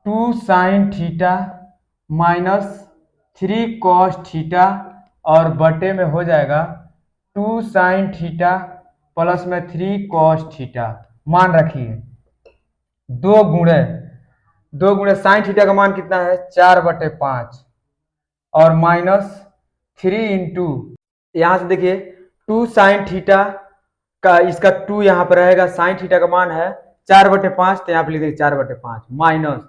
2 sin theta minus 3 cos theta और बटे में हो जाएगा 2 sin थीटा प्लस में 3 cos थीटा। मान रखिए 2 गुणे sin थीटा का मान कितना है 4/5 और माइनस 3 इंटू यहाँ से देखिए 2 sin थीटा का, इसका 2 यहाँ पर रहेगा, sin थीटा का मान है 4/5 तो यहाँ पर लिख देंगे 4/5 माइनस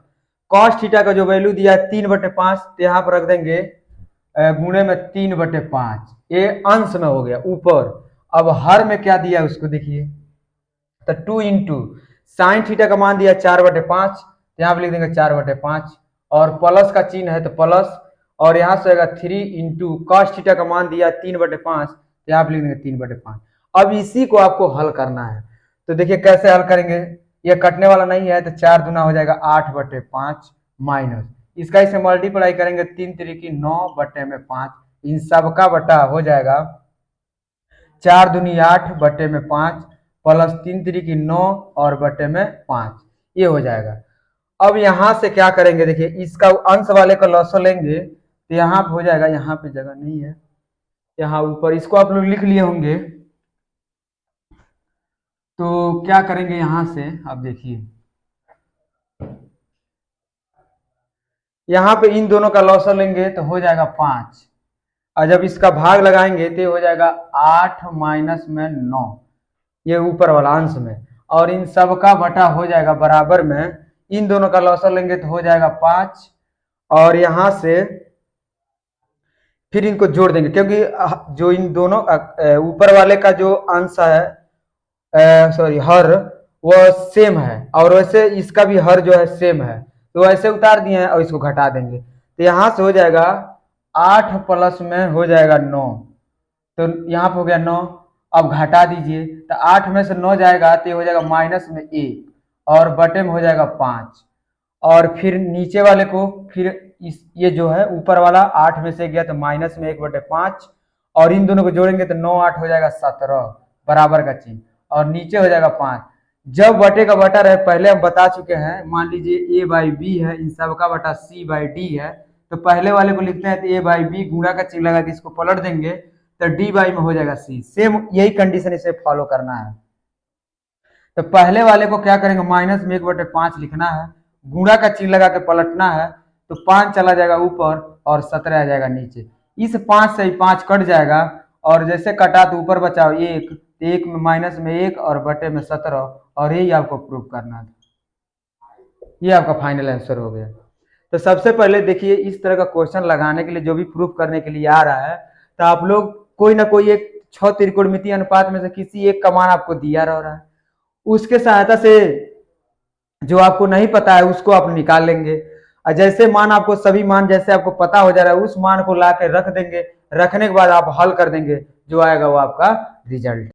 cos थीटा का जो वैल्यू दिया है 3/5 तो यहाँ पर रख देंगे गुणे में 3/5। ये अंश में हो गया ऊपर। अब हर में क्या दिया उसको देखिए, तो 2 इंटू साइन थीटा का मान दिया 4/5 तो यहाँ पर लिख देंगे 4/5 और प्लस का चिन्ह है तो प्लस और यहाँ से आएगा 3 इंटू कॉस थीटा का मान दिया 3/5 तो यहाँ पर लिख देंगे 3/5। अब इसी को आपको हल करना है। तो देखिए कैसे हल करेंगे, ये कटने वाला नहीं है तो 4 दूना हो जाएगा 8/5 माइनस इसका इसे मल्टीप्लाई करेंगे 3 3 9/5, इन सबका बटा हो जाएगा 4 दूनी 8/5 प्लस 3 3 9 और बटे में 5, ये हो जाएगा। अब यहां से क्या करेंगे, देखिए इसका अंश वाले का लॉस लेंगे तो यहाँ पे हो जाएगा, यहाँ पे जगह नहीं है, यहाँ ऊपर इसको आप लोग लिख लिए होंगे। तो क्या करेंगे यहां से, अब देखिए यहाँ पे इन दोनों का लॉस लेंगे तो हो जाएगा 5 और जब इसका भाग लगाएंगे तो हो जाएगा 8 माइनस में 9, ये ऊपर वाला अंश में, और इन सब का बटा हो जाएगा बराबर में, इन दोनों का लॉस लेंगे तो हो जाएगा 5 और यहां से फिर इनको जोड़ देंगे, क्योंकि जो इन दोनों ऊपर वाले का जो अंश है सॉरी हर वो सेम है और वैसे इसका भी हर जो है सेम है, तो ऐसे उतार दिए हैं और इसको घटा देंगे तो यहां से हो जाएगा 8 प्लस में हो जाएगा 9, तो यहाँ पे हो गया 9। अब घटा दीजिए, तो 8 में से 9 जाएगा तो ये हो जाएगा माइनस में 1 और बटे में हो जाएगा 5। और फिर नीचे वाले को फिर इस ये जो है ऊपर वाला 8 में से गया तो माइनस में 1/5, और इन दोनों को जोड़ेंगे तो 9 8 हो जाएगा 17 बराबर का चिन्ह, और नीचे हो जाएगा 5। जब बटे का बटा रहे, पहले हम बता चुके हैं, मान लीजिए a बाई बी है, इन सब का बटा c बाई डी है, तो पहले वाले को लिखते हैं तो a बाई बी, गुणा का चिन्ह लगा के इसको पलट देंगे तो d बाई में हो जाएगा c। सेम यही कंडीशन इसे फॉलो करना है। तो पहले वाले को क्या करेंगे, माइनस में 1/5 लिखना है, गुणा का चिन्ह लगा के पलटना है, तो 5 चला जाएगा ऊपर और 17 आ जाएगा नीचे। इस 5 से ही 5 कट जाएगा, और जैसे कटा तो ऊपर बचा 1, तो 1 में माइनस में 1 और बटे में 17, और यही आपको प्रूव करना था। ये आपका फाइनल आंसर हो गया। तो सबसे पहले देखिए, इस तरह का क्वेश्चन लगाने के लिए, जो भी प्रूफ करने के लिए आ रहा है, तो आप लोग कोई ना कोई एक 6 त्रिकोणमितीय अनुपात में से किसी एक का मान आपको दिया रह रहा है, उसके सहायता से जो आपको नहीं पता है उसको आप निकाल लेंगे। और जैसे मान आपको सभी मान जैसे आपको पता हो जा रहा है, उस मान को ला के रख देंगे, रखने के बाद आप हल कर देंगे, जो आएगा वो आपका रिजल्ट।